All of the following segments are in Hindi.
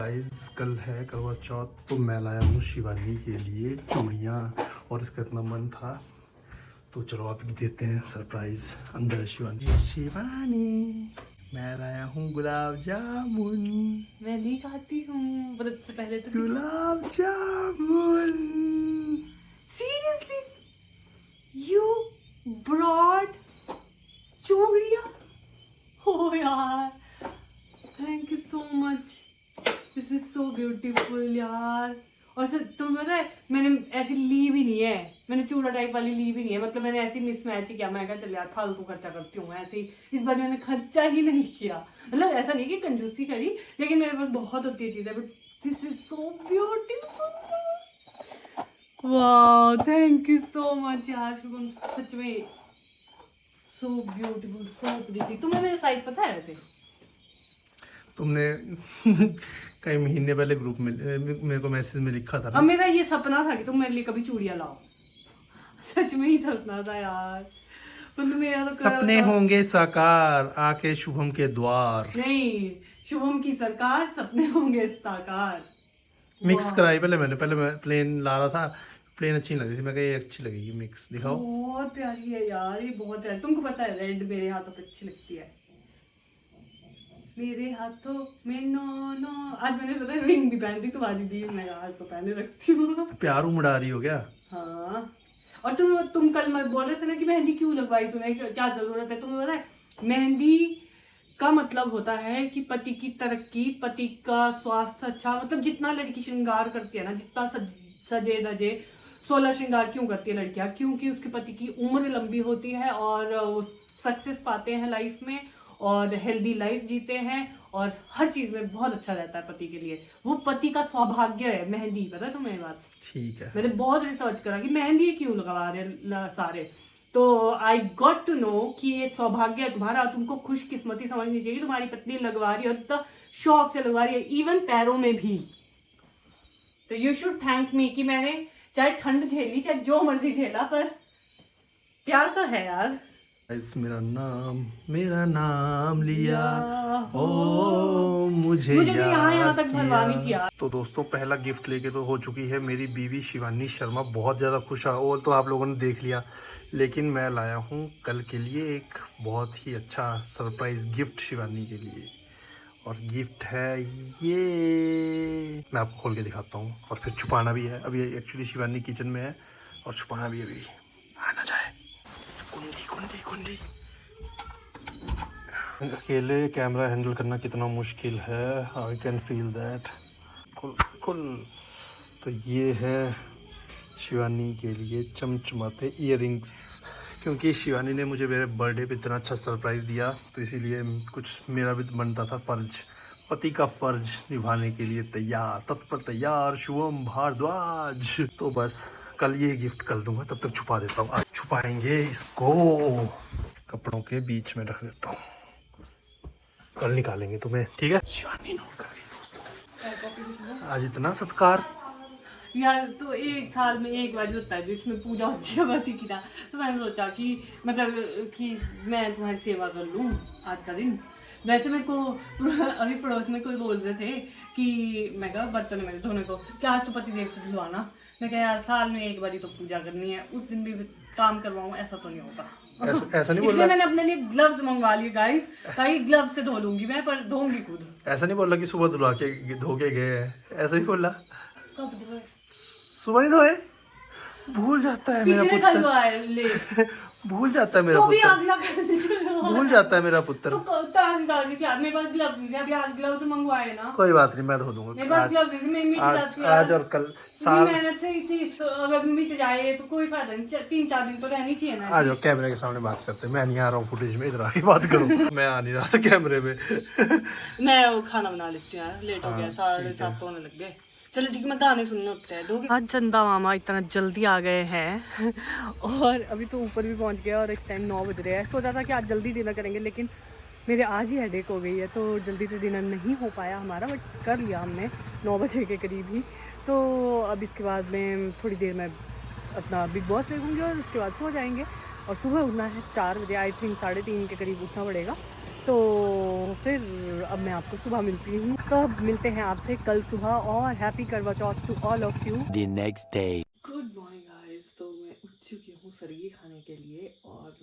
गाइस कल है करवा चौथ, तो मैं लाया हूँ शिवानी के लिए चूड़ियाँ और इसका इतना मन था, तो चलो आप भी देते हैं सरप्राइज। अंदर है शिवानी। शिवानी, मैं लाया हूँ गुलाब जामुन। मैं नहीं खाती हूँ, मतलब से पहले तो gulab jamun. Seriously you broad चूड़ियाँ? हो यार, thank you so much, this is so beautiful यार। और सर तुम्हें पता है मैंने ऐसी ली भी नहीं है, मैंने चूड़ा टाइप वाली ली भी नहीं है, मतलब मैंने ऐसी मिसमैच ही किया। मैं कहा चल यार फालतू खर्चा करती हूँ ऐसे ही, इस बार मैंने खर्चा ही नहीं किया। मतलब ऐसा नहीं कि कंजूसी करी, लेकिन मेरे पास बहुत होती है चीज़ें, but this is so beautiful. वाह, थैंक यू सो मच यार शुभम, सच में सो ब्यूटीफुल, सो प्रीटी। तुम्हें मेरा साइज पता है वैसे? तुमने कई महीने पहले ग्रुप में मेरे को मैसेज में लिखा था ना। अब मेरा ये सपना था कि तुम मेरे लिए कभी चूड़ियाँ लाओ, सच में ही सपना था यार, मतलब मेरा तो सपने होंगे साकार आके शुभम के द्वार। नहीं, शुभम की सरकार, सपने होंगे साकार। मिक्स कराई पहले मैं प्लेन ला रहा था, प्लेन अच्छी नहीं लग रही थी, मैं कहा ये अच्छी लगेगी मिक्स, दिखाओ। बहुत प्यारी है यार, ये बहुत प्यारी। तुमको पता है रेड मेरे हाथों पे अच्छी लगती है, मेरे हाथों में नो नो। आज मैंने पता है रिंग भी पहन दी तुम्हारी दी, मैं आज तो पहने रखती हूँ। प्यार उमड़ा रही हो क्या? हाँ, और तुम कल मैं बोल रहे थे ना कि मेहंदी क्यों लगवाई तूने, क्या जरूरत है? तुम्हें पता है मेहंदी का मतलब होता है कि पति की तरक्की, पति का स्वास्थ्य अच्छा, मतलब जितना लड़की श्रृंगार करती है ना, जितना सजे धजे 16 श्रृंगार क्यों करती है लड़कियां? क्योंकि उसके पति की उम्र लंबी होती है और वो सक्सेस पाते हैं लाइफ में और हेल्दी लाइफ जीते हैं और हर चीज में बहुत अच्छा रहता है पति के लिए। वो पति का सौभाग्य है मेहंदी, पता है तुम्हें ये बात? ठीक है। मैंने बहुत रिसर्च करा कि मेहंदी क्यों लगवा रहे सारे, तो आई गॉट टू नो कि ये सौभाग्य है तुम्हारा, तुमको खुशकिस्मती समझनी चाहिए, तुम्हारी पत्नी लगवा रही है और इतना शौक से लगवा रही है, इवन पैरों में भी। तो यू शुड थैंक मी कि मैंने चाहे ठंड झेली, चाहे जो मर्जी झेला, पर प्यार तो है यार। गाइस मेरा नाम लिया हो, ओ मुझे मुझे भी यहाँ याद तक भरवानी थी किया। यार। तो दोस्तों पहला गिफ्ट लेके तो हो चुकी है मेरी बीवी शिवानी शर्मा, बहुत ज़्यादा खुश है, और तो आप लोगों ने देख लिया, लेकिन मैं लाया हूँ कल के लिए एक बहुत ही अच्छा सरप्राइज गिफ्ट शिवानी के लिए। और गिफ्ट है ये, मैं आपको खोल के दिखाता हूँ और फिर छुपाना भी है। अभी एक्चुअली शिवानी किचन में है और छुपाना भी अभी आ ना जाए। कुंडी कुंडी कुंडी। अकेले कैमरा हैंडल करना कितना मुश्किल है, आई कैन फील दैट। खुल खुल। तो ये है शिवानी के लिए चमचमाते इयररिंग्स, क्योंकि शिवानी ने मुझे मेरे बर्थडे पे इतना अच्छा सरप्राइज़ दिया, तो इसीलिए कुछ मेरा भी बनता था फ़र्ज, पति का फ़र्ज निभाने के लिए तैयार, तत्पर तैयार शुभम भारद्वाज। तो बस कल ये गिफ्ट कर दूंगा, तब तक छुपा देता हूँ। आज छुपाएंगे इसको, कपड़ों के बीच में रख देता हूँ, कल निकालेंगे तुम्हें, ठीक है? शिवानी नोट कर रही है दोस्तों, आज इतना सत्कार। यार तो एक साल में एक बार होता है जिसमें पूजा होती है पति की ना, तो मैंने सोचा कि मतलब कि मैं तुम्हारी सेवा कर लूँ आज का दिन। वैसे मेरे को अभी पड़ोस में कोई बोल रहे थे कि मैं कहा बर्तन मेरे धोने को, क्या आज तो पति देव से धुलवाना। मैं कहा यार साल में एक बार ही तो पूजा करनी है, उस दिन भी काम करवाऊँ, ऐसा तो नहीं होगा। ऐसा नहीं बोल इसलिए मैंने अपने लिए ग्लव्स मंगवा लिए गाइस, ताकि ग्लव्स से धो लूंगी मैं, पर धोऊंगी खुद। ऐसा नहीं बोला कि सुबह धुला के धो के गए हैं, ऐसा ही बोला। कब धोए? सुबह नहीं धोए, भूल जाता है मेरा पिछले कल पुत्र। धोआ है ले, भूल जाता है मेरा तो भी पुत्र, अगला कर भूल जाता है मेरा पुत्र। तो आज निकाल के, मेरे पास ग्लव्स नहीं थे, अभी आज ग्लव्स मंगवाए ना। कोई बात नहीं, मैं धो मेरे दूंगा पास आज, ग्लव्स नहीं थे, मैं मिट जाती आज और कल। साल मेहनत से ही थी, तो अगर मिट जाए तो कोई फायदा नहीं, 3-4 दिन तो रहनी चाहिए ना। आ जाओ कैमरे के सामने बात करते हैं, मैं नहीं आ रहा हूँ फुटेज में, इधर आके बात करो। मैं आ नहीं रहा था कैमरे में। मैं वो खाना बना लेती हूँ यार, लेट हो गया, 7:30 होने लग गए। चलो ठीक है, मैं गाने सुनने उठते हैं। आज चंदा मामा इतना जल्दी आ गए हैं और अभी तो ऊपर भी पहुंच गया और इस टाइम 9 बज रहे हैं। सोचा था कि आज जल्दी डिनर करेंगे, लेकिन मेरे आज ही हेडेक हो गई है, तो जल्दी से डिनर नहीं हो पाया हमारा, बट कर लिया हमने 9 बजे के करीब ही। तो अब इसके बाद में थोड़ी देर में अपना बिग बॉस देखूँगी और उसके बाद सो जाएंगे। और सुबह उठना है 4 बजे, आई थिंक 3:30 के करीब उठना पड़ेगा, तो फिर अब मैं आपको सुबह मिलती हूँ, तो अब मिलते हैं आपसे कल सुबह, और happy Karva Chauth to all of you. The next day. Good morning guys. तो मैं उठ चुकी हूँ सरगी खाने के लिए, और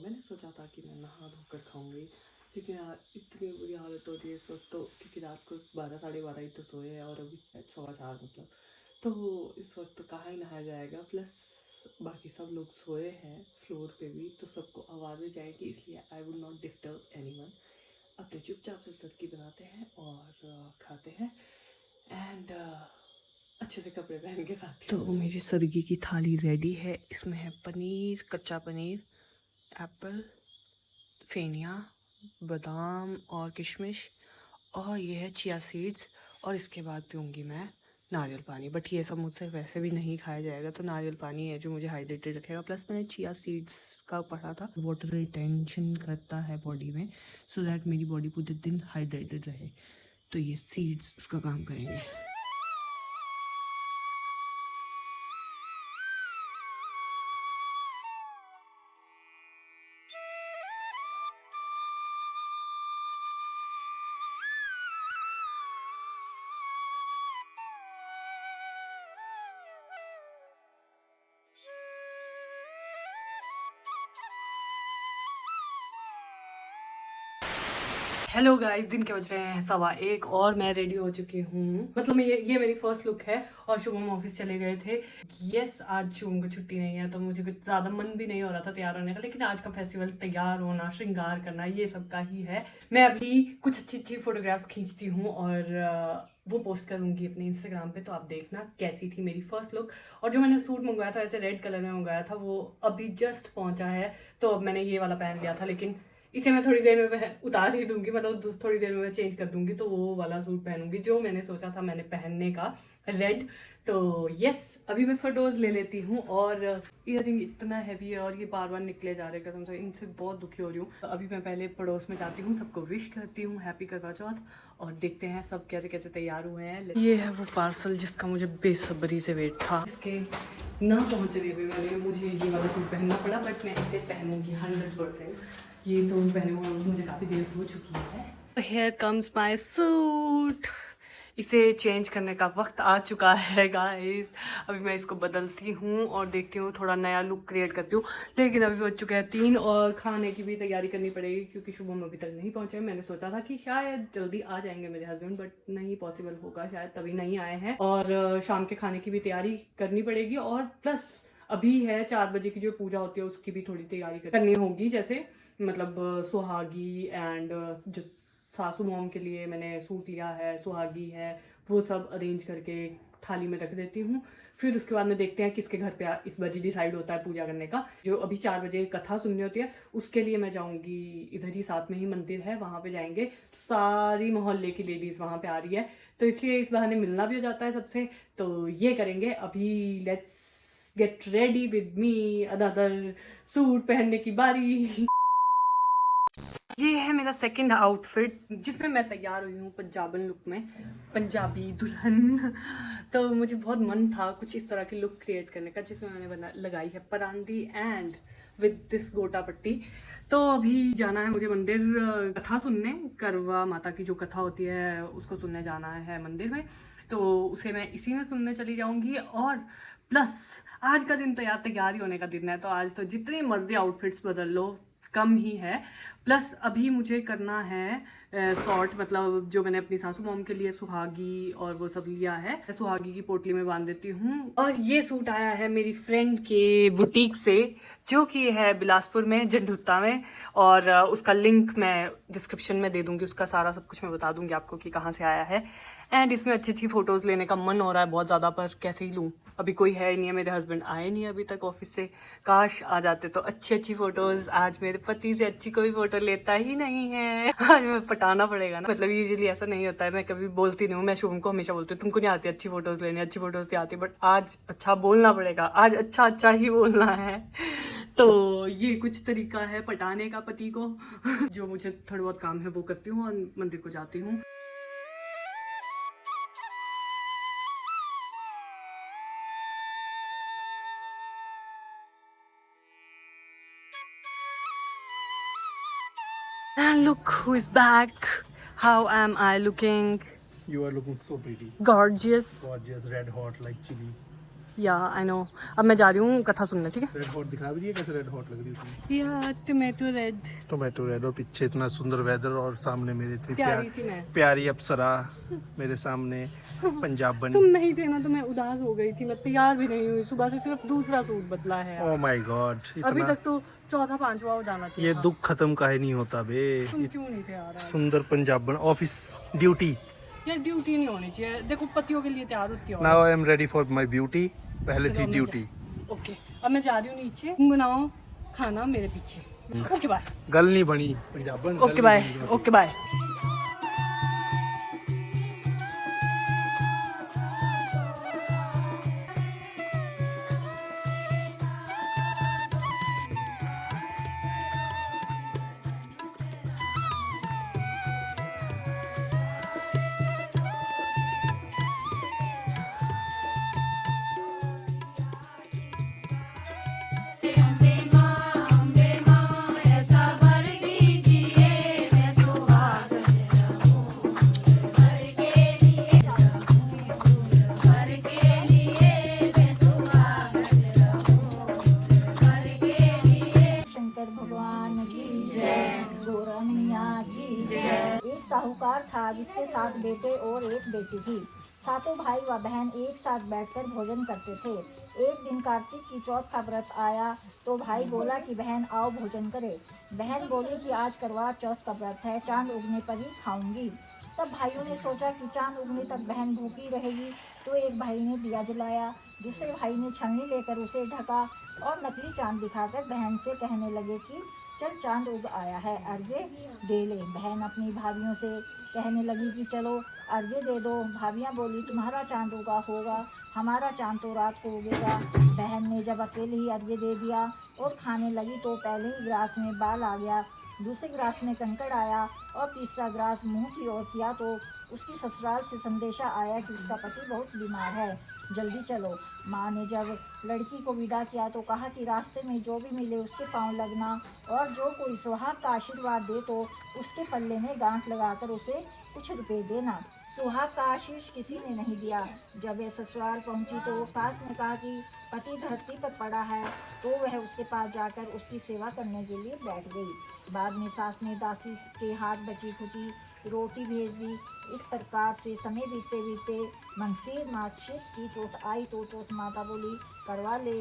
मैंने सोचा था कि मैं नहा धोकर खाऊंगी, लेकिन यार इतनी बुरी हालत हो रही है इस वक्त, तो क्योंकि रात को 12 साढ़े 12 ही तो सोए हैं, और अभी 4:15 मतलब, तो इस वक्त तो कहाँ ही नहाया जाएगा। प्लस बाकी सब लोग सोए हैं फ्लोर पे भी, तो सबको आवाज़ें जाएगी, इसलिए I would not disturb anyone. अपने चुपचाप से सरगी बनाते हैं और खाते हैं, एंड अच्छे से कपड़े पहन के खाते हैं। तो मेरी सरगी की थाली रेडी है। इसमें है पनीर, कच्चा पनीर, एप्पल, फेनिया, बादाम और किशमिश, और ये है चिया सीड्स, और इसके बाद पीऊँगी मैं नारियल पानी। बट ये सब मुझसे वैसे भी नहीं खाया जाएगा, तो नारियल पानी है जो मुझे हाइड्रेटेड रखेगा। प्लस मैंने चिया सीड्स का पढ़ा था, वाटर रिटेंशन करता है बॉडी में, सो दैट मेरी बॉडी पूरे दिन हाइड्रेटेड रहे। तो ये सीड्स उसका काम करेंगे। हेलो गाइस, दिन के बज रहे हैं 1:15, और मैं रेडी हो चुकी हूँ। मतलब ये मेरी फर्स्ट लुक है, और शुभम ऑफिस चले गए थे। यस, आज शुभम को छुट्टी नहीं है, तो मुझे कुछ ज़्यादा मन भी नहीं हो रहा था तैयार होने का, लेकिन आज का फेस्टिवल तैयार होना, श्रृंगार करना, ये सब का ही है। मैं अभी कुछ अच्छी अच्छी फोटोग्राफ्स खींचती हूँ, और वो पोस्ट करूँगी अपने इंस्टाग्राम पे, तो आप देखना कैसी थी मेरी फर्स्ट लुक। और जो मैंने सूट मंगवाया था, ऐसे रेड कलर में मंगवाया था, वो अभी जस्ट पहुँचा है, तो अब मैंने ये वाला पहन लिया था, लेकिन इसे मैं थोड़ी देर में उतार ही दूंगी, मतलब थोड़ी देर में मैं चेंज कर दूंगी, तो वो वाला सूट पहनूंगी जो मैंने सोचा था मैंने पहनने का, रेड। तो यस, अभी मैं फोटोज ले लेती हूँ। और ईयरिंग इतना हैवी है, और ये बार बार निकले जा रहे हैं कसम से, इनसे बहुत दुखी हो रही हूँ। अभी मैं पहले पड़ोस में जाती हूँ, सबको विश करती हूँ हैप्पी करवा चौथ, और देखते हैं सब कैसे कैसे तैयार हुए हैं। ये है वो पार्सल जिसका मुझे बेसब्री से वेट था, इसके ना पहुँचने में मुझे ये वाला सूट पहनना पड़ा, बट मैं इसे पहनूंगी 100%। ये तो पहने हुए मुझे काफ़ी देर हो चुकी है। Here comes my suit. इसे चेंज करने का वक्त आ चुका है गाइस। अभी मैं इसको बदलती हूँ और देखती हूँ, थोड़ा नया लुक क्रिएट करती हूँ। लेकिन अभी बज चुका है 3, और खाने की भी तैयारी करनी पड़ेगी, क्योंकि शुभम अभी तक नहीं पहुँचे। मैंने सोचा था कि शायद जल्दी आ जाएंगे मेरे हस्बैंड, बट नहीं पॉसिबल होगा, शायद तभी नहीं आए हैं। और शाम के खाने की भी तैयारी करनी पड़ेगी, और प्लस अभी है 4 बजे की जो पूजा होती है, उसकी भी थोड़ी तैयारी करनी होगी। जैसे मतलब सुहागी, एंड जो सासू मॉम के लिए मैंने सूट लिया है, सुहागी है, वो सब अरेंज करके थाली में रख देती हूँ। फिर उसके बाद में देखते हैं किसके घर पे इस बजे डिसाइड होता है पूजा करने का। जो अभी 4 बजे कथा सुननी होती है, उसके लिए मैं जाऊँगी, इधर ही साथ में ही मंदिर है, वहाँ पे जाएंगे। तो सारी मोहल्ले की लेडीज़ वहाँ पे आ रही है, तो इसलिए इस बहाने मिलना भी हो जाता है सबसे। तो ये करेंगे अभी। Let's get ready with me, another suit पहनने की बारी। ये है मेरा सेकंड आउटफिट, जिसमें मैं तैयार हुई हूँ पंजाबन लुक में, पंजाबी दुल्हन। तो मुझे बहुत मन था कुछ इस तरह की लुक क्रिएट करने का, जिसमें मैंने लगाई है परांदी एंड विद दिस गोटा पट्टी। तो अभी जाना है मुझे मंदिर कथा सुनने, करवा माता की जो कथा होती है उसको सुनने जाना है मंदिर में। तो उसे मैं इसी में सुनने चली जाऊँगी। और प्लस आज का दिन तो यार तैयार ही होने का दिन है, तो आज तो जितनी मर्जी आउटफिट्स बदल लो कम ही है। प्लस अभी मुझे करना है शॉर्ट, मतलब जो मैंने अपनी सासू मॉम के लिए सुहागी और वो सब लिया है, सुहागी की पोटली में बांध देती हूँ। और ये सूट आया है मेरी फ्रेंड के बुटीक से, जो कि है बिलासपुर में, जंडुत्ता में। और उसका लिंक मैं डिस्क्रिप्शन में दे दूँगी, उसका सारा सब कुछ मैं बता दूँगी आपको कि कहाँ से आया है। एंड इसमें अच्छी अच्छी फ़ोटोज़ लेने का मन हो रहा है बहुत ज़्यादा, पर कैसे ही लूँ, अभी कोई है नहीं है, मेरे हस्बैंड आए नहीं अभी तक ऑफिस से। काश आ जाते तो अच्छी अच्छी फ़ोटोज़। आज मेरे पति से अच्छी कोई फ़ोटो लेता ही नहीं है। आज मैं पटाना पड़ेगा ना, मतलब यूजुअली ऐसा नहीं होता है, मैं कभी बोलती नहीं हूँ। मैं शुभम को हमेशा बोलती हूँ तुमको नहीं आती अच्छी फ़ोटोज़ लेनी, अच्छी फ़ोटोज़ नहीं आती, बट आज अच्छा बोलना पड़ेगा, आज अच्छा अच्छा ही बोलना है। तो ये कुछ तरीका है पटाने का पति को। जो मुझे थोड़ा बहुत काम है वो करती हूँ, और मंदिर को जाती हूँ। And look who is back. How am I looking? You are looking so pretty. Gorgeous. Gorgeous, red hot like chili. Yeah, I know. अब मैं जा रही हूँ कथा सुनने, ठीक है? रेड हॉट दिखा भी दिए कैसे रेड हॉट लग रही है Yeah, tomato red. Tomato red और पीछे इतना सुंदर वेदर और सामने मेरी इतनी प्यारी सी मैं। प्यारी अप्सरा मेरे सामने पंजाबन। तुम नहीं थे ना तो मैं उदास हो गई थी, मैं तैयार भी नहीं हुई, सुबह से सिर्फ दूसरा सूट बदला है। ओह माय गॉड, अभी इतना तक तो चौथा पांचवा हो जाना चाहिए ये था। दुख खत्म काहे नहीं होता बे। तुम क्यों नहीं थे यार? सुंदर पंजाबन ऑफिस ड्यूटी। यार ड्यूटी नहीं होनी चाहिए, देखो पतियों के लिए तैयार होती हो। Now I am ready for my beauty. पहले थी ड्यूटी। ओके, अब मैं जा रही हूँ नीचे, तुम बनाओ खाना मेरे पीछे। Okay bye. गल नहीं बनी पंजाबन। Okay bye. Okay bye. एक साहूकार था जिसके 7 बेटे और 1 बेटी थी। सातों भाई व बहन एक साथ बैठकर भोजन करते थे। एक दिन कार्तिक की चौथ का व्रत आया तो भाई बोला कि बहन आओ भोजन करे। बहन बोली कि आज करवा चौथ का व्रत है, चांद उगने पर ही खाऊंगी। तब भाइयों ने सोचा कि चांद उगने तक बहन भूखी रहेगी, तो एक भाई ने दिया जलाया, दूसरे भाई ने छलनी लेकर उसे ढका और नकली चांद दिखाकर बहन से कहने लगे कि चल चांद उग आया है, अर्घ्य दे ले। बहन अपनी भाभियों से कहने लगी कि चलो अर्घ्य दे दो। भाभियाँ बोली तुम्हारा चांद उगा होगा, हमारा चांद तो रात को उगेगा। बहन ने जब अकेले ही अर्घ्य दे दिया और खाने लगी तो पहले ही गिलास में बाल आ गया, दूसरे गिलास में कंकड़ आया और तीसरा गिलास मुंह की ओर किया तो उसकी ससुराल से संदेशा आया कि उसका पति बहुत बीमार है, जल्दी चलो। माँ ने जब लड़की को विदा किया तो कहा कि रास्ते में जो भी मिले उसके पांव लगना और जो कोई सुहाग का आशीर्वाद दे तो उसके पल्ले में गांठ लगाकर उसे कुछ रुपए देना। सुहाग का आशीष किसी ने नहीं दिया। जब वह ससुराल पहुंची तो सास ने कहा कि पति धरती पर पड़ा है, तो वह उसके पास जाकर उसकी सेवा करने के लिए बैठ गई। बाद में सास ने दासी के हाथ बची खुची रोटी भेज दी। इस प्रकार से समय बीतते बीतते मंगसीर मार्गशीर्ष की चौथ आई तो चौथ माता बोली करवा ले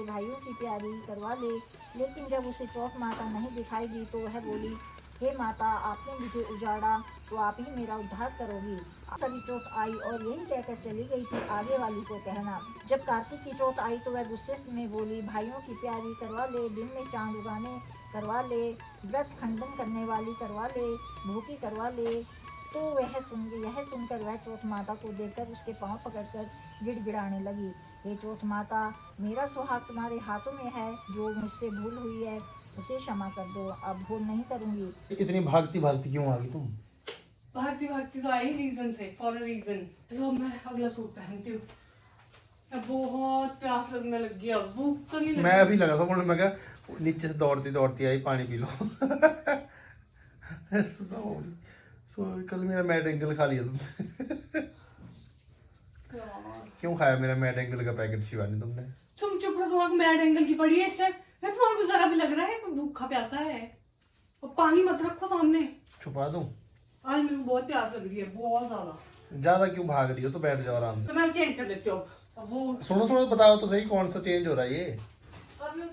भाइयों की प्यारी करवा ले। लेकिन जब उसे चौथ माता नहीं दिखाई दी तो वह बोली हे माता, आपने मुझे उजाड़ा तो आप ही मेरा उद्धार करोगी। सभी चौथ आई और यही कहकर चली गई कि आगे वाली को कहना। जब कार्तिक की चौथ आई तो वह गुस्से में बोली भाइयों की प्यारी करवा ले, दिन में चांद उगाने करवा ले, व्रत खंडन करने वाली करवा ले, भूखी करवा ले। तो यह सुनकर वह चौथ माता को देखकर उसके पांव पकड़कर गिड़गिड़ाने लगी। हे चौथ माता, मेरा सुहाग तुम्हारे हाथों में है, जो मुझसे भूल हुई है उसे क्षमा कर दो, अब भूल नहीं करूंगी। इतनी भागती भागती क्यों आ गई तुम? भागती तो आई रीजन से, फॉर अ रीजन। लो मैं अगला सूट पहनती हूँ। अब बहुत प्यास लगने लग गई, अब भूख तो नहीं लगी। मैं अभी लगा था मैं कहा नीचे से दौड़ती आई पानी पी लो। सो कल मेरा मैड एंगल खा लिया तुमने। क्यों खाया मेरा मैड एंगल का पैकेट शिवानी तुमने? तुम चुप रहो, तुम्हारे मैड एंगल की पड़ी है इस टाइम। तुम्हारे को जरा भी लग रहा है कि भूखा प्यासा है। और पानी मत रखो सामने। छुपा दूं? आज मेरे को बहुत प्यास लग रही है, बहुत ज्यादा। ज्यादा क्यों भाग रही हो? तो बैठ जाओ आराम से। तो मैं चेंज कर देती हूँ। अब वो सुनो बताओ तो सही कौन सा चेंज हो रहा है ये? अब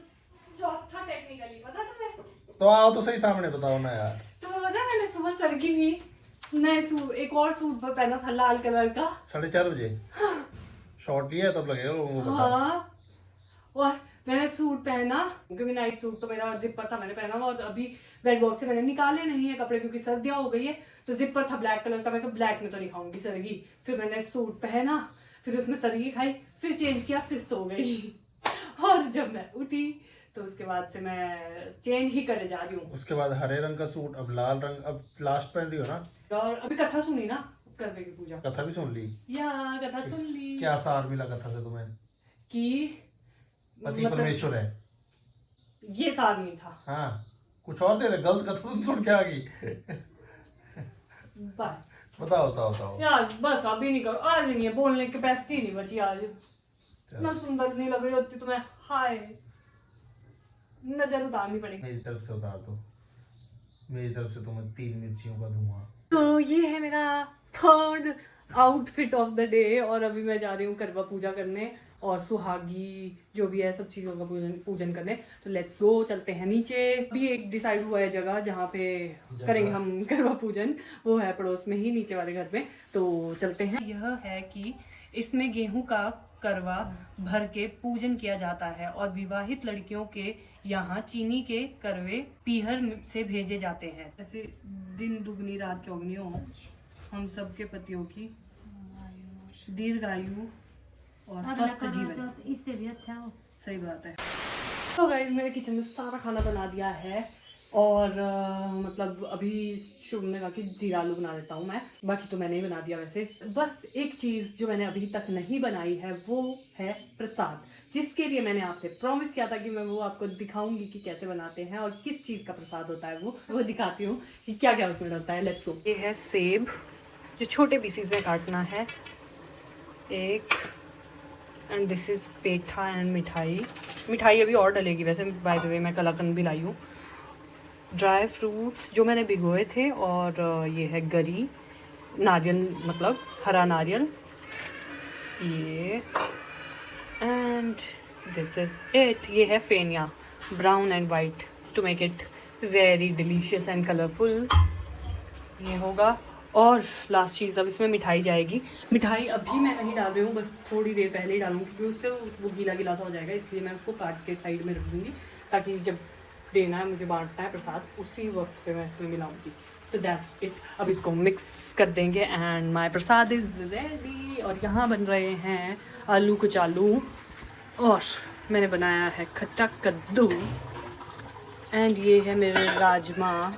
चौथा टेक्निकली पता तुम्हें? तो आओ तो सही सामने बताओ ना यार। तो पता मैंने सुबह सरगी हुई, नए सूट एक और सूट पहना था लाल कलर का 4:30 बजे। शॉर्ट लिया है तब लगेगा लोगों को पता। हाँ, और मैंने सूट पहना क्योंकि नाइट सूट तो मेरा जिपर था, मैंने पहना और अभी बेड बॉक्स से मैंने निकाले नहीं है कपड़े क्योंकि सर्दियाँ हो गई है, तो जिपर था ब्लैक कलर का। मैं कहा ब्लैक में तो नहीं खाऊंगी सरगी। फिर मैंने सूट पहना, फिर उसमें सरगी खाई, फिर चेंज किया, फिर सो गई। और जब मैं उठी तो उसके बाद से मैं चेंज ही करने जा रही हूँ। उसके बाद हरे रंग का सूट, अब लाल रंग, अब लास्ट पहन रही हो ना? और अभी कथा सुनी ना, करवे की पूजा। कथा भी सुन ली? या कथा सुन ली। क्या सार मिला कथा से तुम्हें? कि पति परमेश्वर है। ये सार नहीं था। हाँ कुछ और दे रहे, गलत कथन सुन के आ गई। बाय। बताओ यार बस अभी नहीं करो, आज नहीं है, बोलने की कैपेसिटी नहीं बची आज। इतना सुंदर नहीं लग रही होती तुम्हें, हाय नजर उतारनी पड़ेगी। मेरी तरफ से उतार दो, मेरी तरफ से तुम्हें 3 मिर्चियों का धुआं। तो ये है मेरा third outfit of the day, और अभी मैं जा रही हूँ करवा पूजा करने और सुहागी जो भी है सब चीज़ों का पूजन करने। तो लेट्स गो, चलते हैं नीचे। भी एक डिसाइड हुआ है जगह जहाँ पे करेंगे हम करवा पूजन, वो है पड़ोस में ही नीचे वाले घर में। तो चलते हैं। यह है कि इसमें गेहूं का करवा भर के पूजन किया जाता है और विवाहित लड़कियों के यहाँ चीनी के करवे पीहर से भेजे जाते हैं। ऐसे दिन दुगनी रात चौगनी हो, हम सबके पतियों की दीर्घायु और स्वस्थ जीवन, इससे भी अच्छा हो। सही बात है। तो गाइस मैंने किचन में सारा खाना बना दिया है और मतलब अभी शुभ ने कहा कि जीरा आलू बना देता हूँ मैं, बाकी तो मैंने ही बना दिया। वैसे बस एक चीज़ जो मैंने अभी तक नहीं बनाई है वो है प्रसाद, जिसके लिए मैंने आपसे प्रॉमिस किया था कि मैं वो आपको दिखाऊंगी कि कैसे बनाते हैं और किस चीज़ का प्रसाद होता है। वो दिखाती हूँ कि क्या क्या उसमें डलता है। Let's go. ये है सेब जो छोटे पीसीज में काटना है, एक, and this is petha and मिठाई अभी और डलेगी वैसे, बाय द वे मैं कलाकंद भी लाई हूँ। ड्राई फ्रूट्स जो मैंने भिगोए थे, और ये है गरी नारियल, मतलब हरा नारियल ये, एंड दिस इज इट। ये है फेनिया, brown and white, to make it very delicious and colourful. ये होगा। और लास्ट चीज़, अब इसमें मिठाई जाएगी। मिठाई अभी मैं नहीं डाल रही हूँ, बस थोड़ी देर पहले ही डालूंगी क्योंकि उससे वो गीला गीला सा हो जाएगा, इसलिए मैं उसको काट के साइड में रख दूँगी ताकि जब देना है, मुझे बांटना है प्रसाद, उसी वक्त पे मैं इसमें मिलाऊंगी। तो दैट्स इट। अब इसको मिक्स कर देंगे and my Prasad is ready. और यहाँ बन रहे हैं आलू कचालू, और मैंने बनाया है खट्टा कद्दू, एंड ये है मेरे राजमा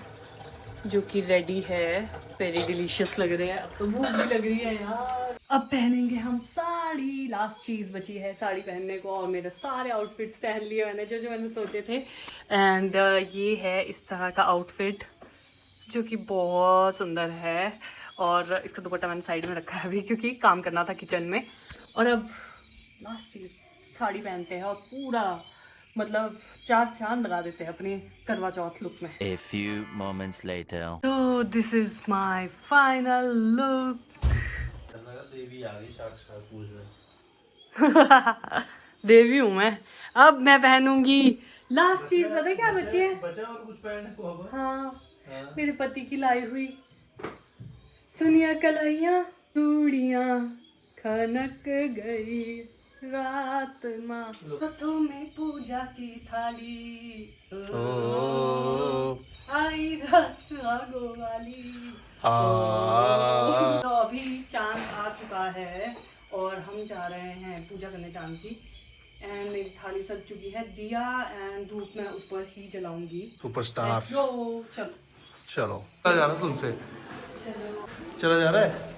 जो कि रेडी है। वेरी डिलीशियस लग रहे हैं। अब तो भूख भी लग रही है यार। अब पहनेंगे हम साड़ी, लास्ट चीज़ बची है साड़ी पहनने को, और मेरे सारे आउटफिट्स पहन लिए मैंने जो मैंने सोचे थे। एंड ये है इस तरह का आउटफिट जो कि बहुत सुंदर है, और इसका दुपट्टा मैंने साइड में रखा है अभी क्योंकि काम करना था किचन में। और अब लास्ट चीज़, साड़ी पहनते हैं और पूरा मतलब 4 चांद लगा देते हैं अपने करवा चौथ लुक में। A few moments later. तो this is my final look. देवी आ गई साक्षात पूज देवी हूँ मैं। अब मैं पहनूंगी लास्ट चीज, पता है क्या बची है? बचा और कुछ पहनने को अब? हाँ, मेरे पति की लाई हुई सुनिया कलाइयाँ चूड़ियाँ खनक गई रात माँ, हाथों में पूजा की थाली, आई रात सुहागो वाली। तो अभी चांद आ चुका है और हम जा रहे हैं पूजा करने चांद की। एंड मेरी थाली सज चुकी है, दिया एंड धूप में ऊपर ही जलाऊंगी। सुपरस्टार। चलो चलो चला जा रहा तुमसे, चला जा रहा है।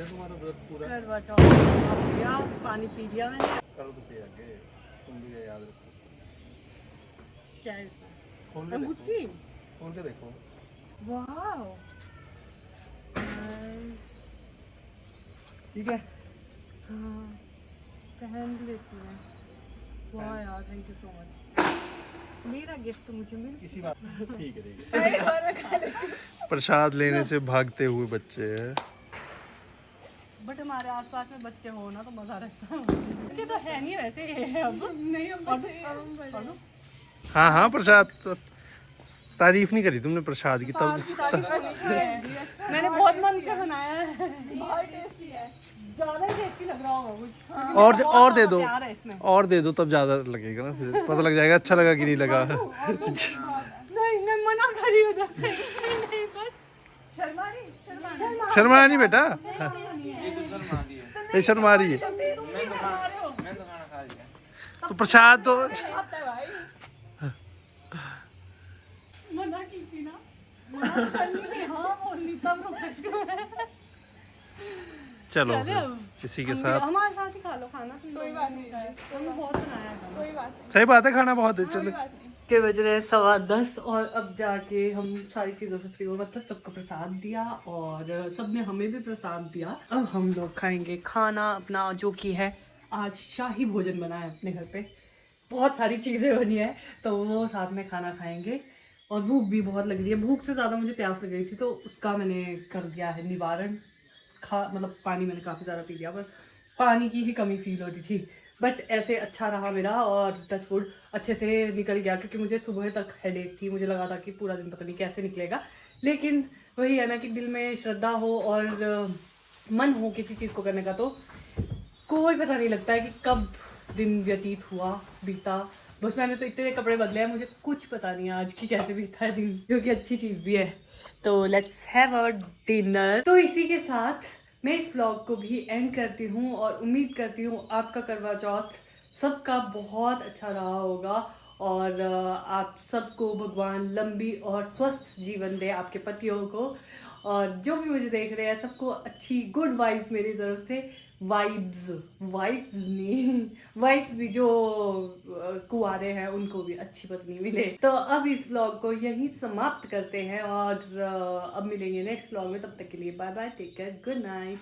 तुम्हारा व्रत पूरा करवा चौथ हो गया, पानी पी लिया मैंने। कल तो पिया के तुम भी याद रखो। क्या है इसमें? खोल के अंगूठी? देखो, खोल के देखो। वाओ, ठीक है। हाँ, पहन भी लेती है। वाह यार, थैंक यू सो मच। मेरा गिफ्ट मुझे मिल इसी बात ठीक है। प्रसाद लेने से भागते हुए बच्चे हैं। बट हमारे आसपास में बच्चे हो ना तो मजा रहता है। बच्चे तो है नहीं वैसे, है अब नहीं, अब हाँ हाँ, प्रसाद तो तारीफ नहीं करी तुमने प्रसाद की तब। मैंने बहुत मन से बनाया है, बहुत टेस्टी है। ज्यादा ही टेस्टी लग रहा होगा कुछ। और दे दो, प्यार है इसमें। और दे दो, तब ज्यादा लगेगा ना, फिर पता लग जाएगा अच्छा लगा कि नहीं लगा। नहीं मैं मना कर रही हूँ जब से। नहीं बस शर्मा नहीं बेटा, ये शर्मा रही है। तो प्रसाद तो मना की थी ना, मना करनी थी, हाँ बोलनी तब रुक सकती हूँ मैं। चलो चलो, फिर किसी के साथ, हमारे साथ ही खा लो खाना, कोई बात नहीं, हमने बहुत बनाया था। कोई बात सही बात है, खाना बहुत है। चलो के बज रहे 10:15 और अब जाके हम सारी चीज़ों से फ्री हो, मतलब सबको प्रसाद दिया और सबने हमें भी प्रसाद दिया। अब हम लोग खाएंगे खाना अपना, जो कि है आज शाही भोजन बना है अपने घर पे, बहुत सारी चीज़ें बनी है, तो वो साथ में खाना खाएंगे। और भूख भी बहुत लग रही है, भूख से ज़्यादा मुझे प्यास लग रही थी, तो उसका मैंने कर दिया है निवारण। मतलब पानी मैंने काफ़ी ज़्यादा पी लिया, बस पानी की ही कमी फील हो रही थी। बट ऐसे अच्छा रहा मेरा और टच फूड अच्छे से निकल गया, क्योंकि मुझे सुबह तक हेडेक थी, मुझे लगा था कि पूरा दिन पता नहीं कैसे निकलेगा। लेकिन वही है ना कि दिल में श्रद्धा हो और मन हो किसी चीज़ को करने का, तो कोई पता नहीं लगता है कि कब दिन व्यतीत हुआ, बीता। बस मैंने तो इतने कपड़े बदले हैं, मुझे कुछ पता नहीं है आज की कैसे बीता है दिन, जो कि अच्छी चीज़ भी है। तो लेट्स हैव अवर डिनर। तो इसी के साथ मैं इस व्लॉग को भी एंड करती हूँ और उम्मीद करती हूँ आपका करवा चौथ सबका बहुत अच्छा रहा होगा और आप सबको भगवान लंबी और स्वस्थ जीवन दे, आपके पतियों को, और जो भी मुझे देख रहे हैं सबको अच्छी गुड वाइब्स मेरी तरफ से। वाइब्स नहीं, वाइब्स भी जो कुंवारे हैं उनको भी अच्छी पत्नी मिले। तो अब इस व्लॉग को यहीं समाप्त करते हैं और अब मिलेंगे नेक्स्ट व्लॉग में, तब तक के लिए bye bye, take care, good night.